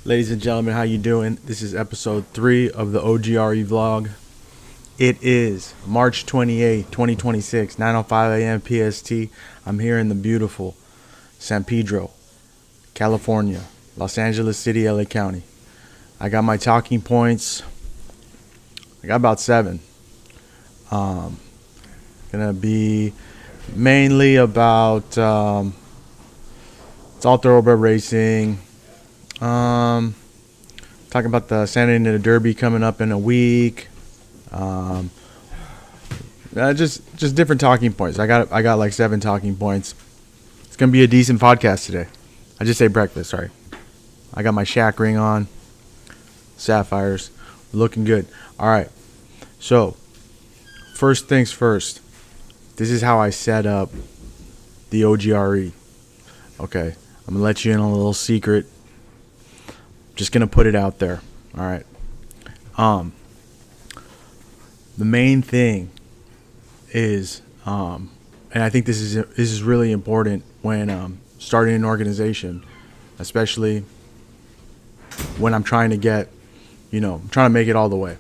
Ladies and gentlemen, how you doing? This is episode 3 of the O.G.R.E vlog. It is March 28th, 2026, 9:05 a.m. PST. I'm here in the beautiful San Pedro, California, Los Angeles City, LA County. I got my talking points. I got about 7. Gonna be mainly about it's all thoroughbred racing. Talking about the Santa Anita Derby coming up in a week. Just different talking points. I got like 7 talking points. It's gonna be a decent podcast today. I just ate breakfast. Sorry. I got my shack ring on. Sapphires, looking good. All right. So, first things first. This is how I set up the O.G.R.E. Okay. I'm gonna let you in on a little secret. Just gonna put it out there. All right. The main thing is, and I think this is really important when starting an organization, especially when I'm trying to get, I'm trying to make it all the way.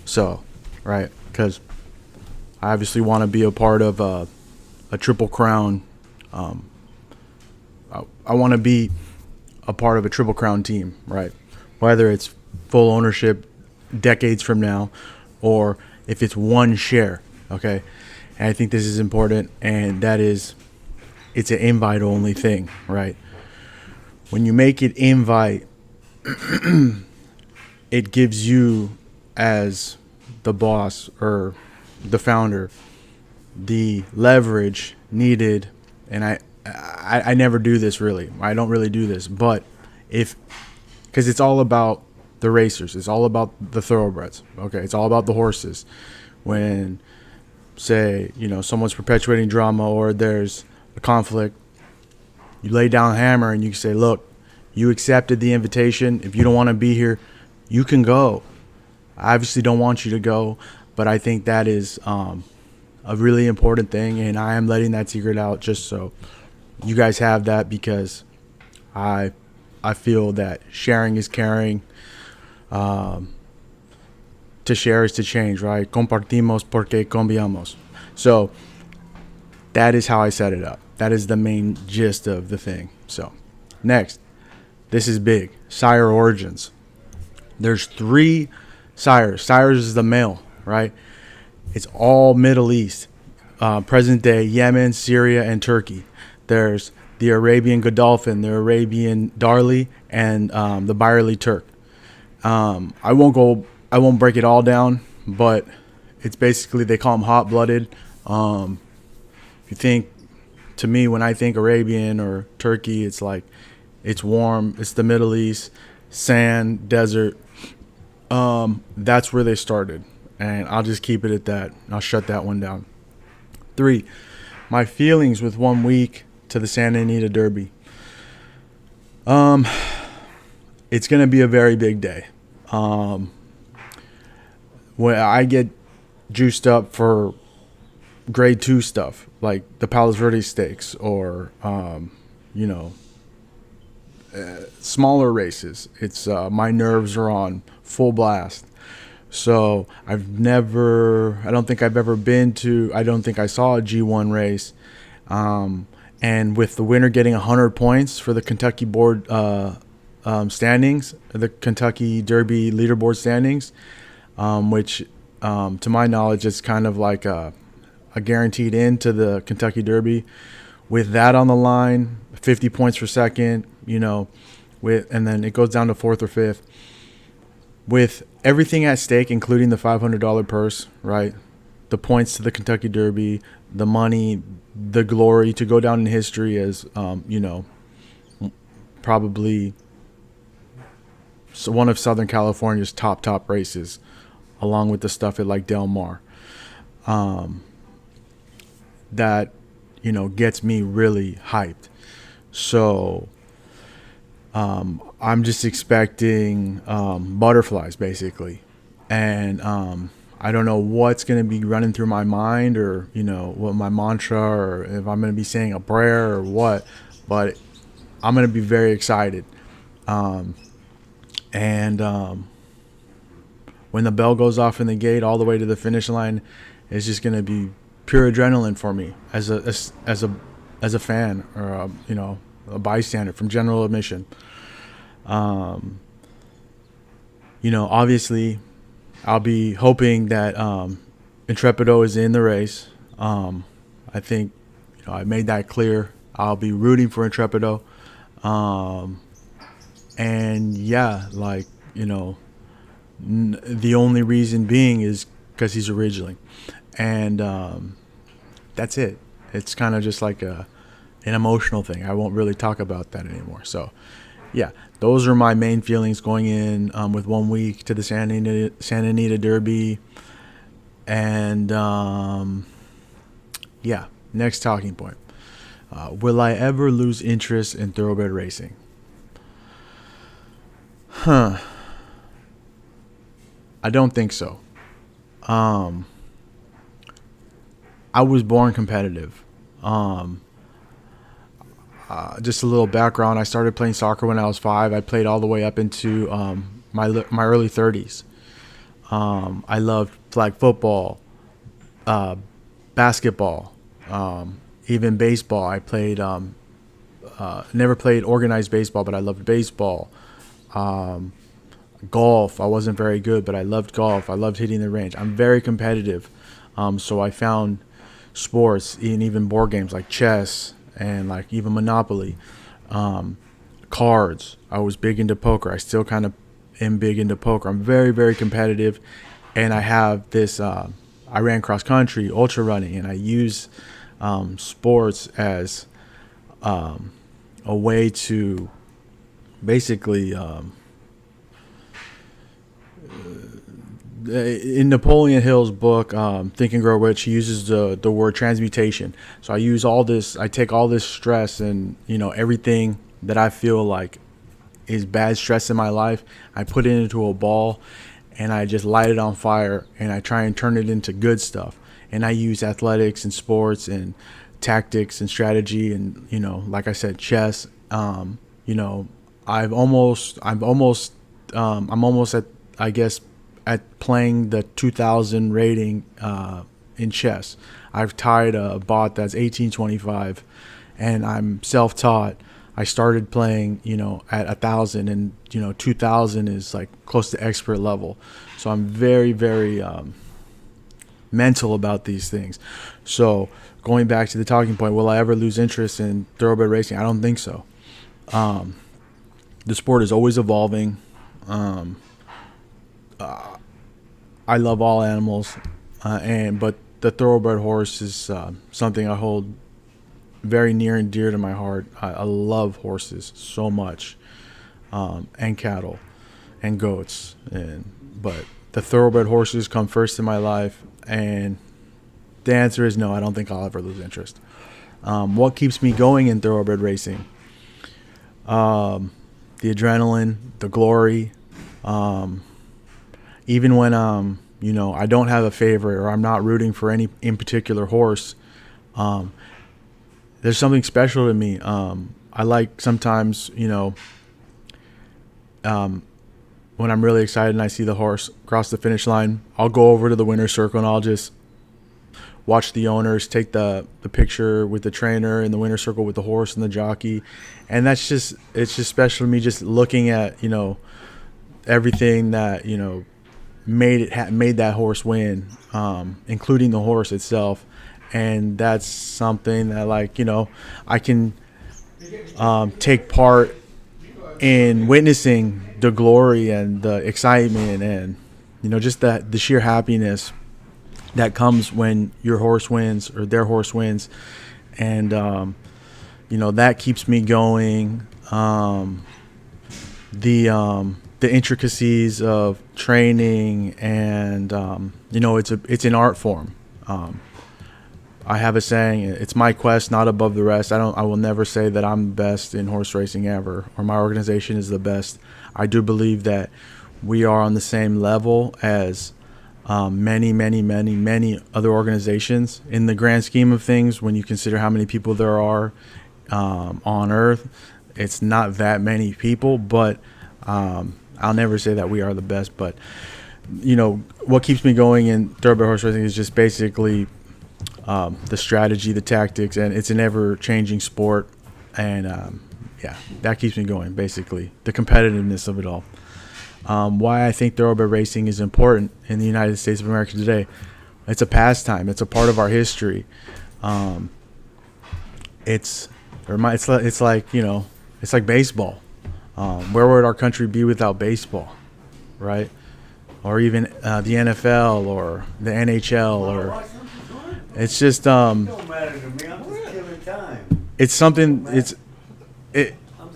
So, right, because I obviously want to be a part of a Triple Crown. I want to be a part of a Triple Crown team, right? Whether it's full ownership decades from now or if it's one share, okay? And I think this is important, and that is it's an invite-only thing, right? When you make it invite, it gives you, as the boss or the founder, the leverage needed, and I never do this really. I don't really do this, but because it's all about the racers, it's all about the thoroughbreds. Okay, it's all about the horses. When, say, someone's perpetuating drama or there's a conflict, you lay down a hammer and you say, "Look, you accepted the invitation. If you don't want to be here, you can go. I obviously don't want you to go, but I think that is a really important thing, and I am letting that secret out just so you guys have that, because I feel that sharing is caring. To share is to change, right? Compartimos porque cambiamos. So that is how I set it up. That is the main gist of the thing. So next, this is big. Sire origins. There's 3 sires. Sires is the male, right? It's all Middle East. Present day Yemen, Syria, and Turkey. There's the Arabian Godolphin, the Arabian Darley, and the Byerly Turk. I won't break it all down, but it's basically, they call them hot-blooded. If you think, to me, when I think Arabian or Turkey, it's like, it's warm, it's the Middle East, sand, desert. That's where they started, and I'll just keep it at that. I'll shut that one down. 3, my feelings with 1 week to the Santa Anita Derby. It's going to be a very big day. When I get juiced up for grade 2 stuff, like the Palos Verdes Stakes or, smaller races, it's my nerves are on full blast. So I don't think I've ever been to, I don't think I saw a G1 race. And with the winner getting 100 points for the Kentucky board standings, the Kentucky Derby leaderboard standings, which to my knowledge is kind of like a guaranteed into the Kentucky Derby. With that on the line, 50 points for second, and then it goes down to 4th or 5th. With everything at stake, including the $500 purse, right? The points to the Kentucky Derby, the money, the glory, to go down in history as, probably one of Southern California's top races, along with the stuff at like Del Mar. That, gets me really hyped. So I'm just expecting butterflies, basically. And I don't know what's going to be running through my mind, or, what my mantra, or if I'm going to be saying a prayer or what. But I'm going to be very excited. And when the bell goes off in the gate, all the way to the finish line, it's just gonna be pure adrenaline for me as a fan, or a bystander from general admission. Obviously, I'll be hoping that Intrepido is in the race. I think I made that clear. I'll be rooting for Intrepido. And yeah, like, the only reason being is because he's originally. And that's it. It's kind of just like an emotional thing. I won't really talk about that anymore. So, yeah, those are my main feelings going in with 1 week to the Santa Anita Derby. And yeah, next talking point. Will I ever lose interest in thoroughbred racing? I don't think so. I was born competitive. Just a little background. I started playing soccer when I was 5. I played all the way up into my early 30s. I loved flag football, basketball, even baseball. I played, never played organized baseball, but I loved baseball. Golf, I wasn't very good, but I loved golf. I loved hitting the range. I'm very competitive. So I found sports, and even board games like chess and like even Monopoly, cards. I was big into poker. I still kind of am big into poker. I'm very, very competitive. And I have this, I ran cross country, ultra running, and I use sports as a way to basically, in Napoleon Hill's book, Think and Grow Rich, he uses the word transmutation. So I take all this stress and, everything that I feel like is bad stress in my life, I put it into a ball and I just light it on fire and I try and turn it into good stuff. And I use athletics and sports and tactics and strategy and, like I said, chess. I'm almost at, I guess, at playing the 2000 rating in chess. I've tied a bot that's 1825 and I'm self-taught. I started playing, at 1,000 and, 2,000 is like close to expert level. So I'm very, very mental about these things. So going back to the talking point, will I ever lose interest in thoroughbred racing? I don't think so. The sport is always evolving. I love all animals, but the thoroughbred horse is something I hold very near and dear to my heart. I love horses so much, and cattle, and goats, but the thoroughbred horses come first in my life, and the answer is no. I don't think I'll ever lose interest. What keeps me going in thoroughbred racing? The adrenaline, the glory. Even when I don't have a favorite or I'm not rooting for any in particular horse, there's something special to me. I like sometimes, when I'm really excited and I see the horse cross the finish line, I'll go over to the winner's circle and I'll just watch the owners take the picture with the trainer in the winner's circle with the horse and the jockey. And it's just special to me, just looking at, everything that, made that horse win, including the horse itself. And that's something that, I can take part in witnessing the glory and the excitement and, just the sheer happiness that comes when your horse wins or their horse wins. And, that keeps me going. The intricacies of training and, it's an art form. I have a saying, it's my quest, not above the rest. I will never say that I'm the best in horse racing ever, or my organization is the best. I do believe that we are on the same level as many, many, many, many other organizations. In the grand scheme of things, when you consider how many people there are on Earth, it's not that many people, but I'll never say that we are the best, but what keeps me going in thoroughbred horse racing is just basically the strategy, the tactics, and it's an ever-changing sport, and yeah, that keeps me going. Basically, the competitiveness of it all. Why I think thoroughbred racing is important in the United States of America today. It's a pastime. It's a part of our history. It's like it's like baseball. Where would our country be without baseball, right? Or even the NFL or the NHL, or it's just Don't matter to me. I'm just killing time. it's something.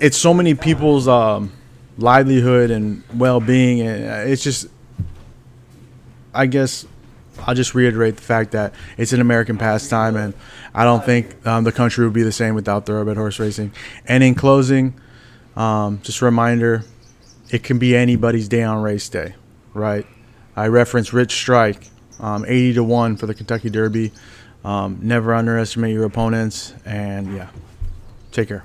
It's so many people's livelihood and well-being, and it's just. I guess I'll just reiterate the fact that it's an American pastime, and I don't think the country would be the same without thoroughbred horse racing. And in closing, just a reminder, it can be anybody's day on race day, right? I reference Rich Strike, 80-1 for the Kentucky Derby. Never underestimate your opponents, and yeah, take care.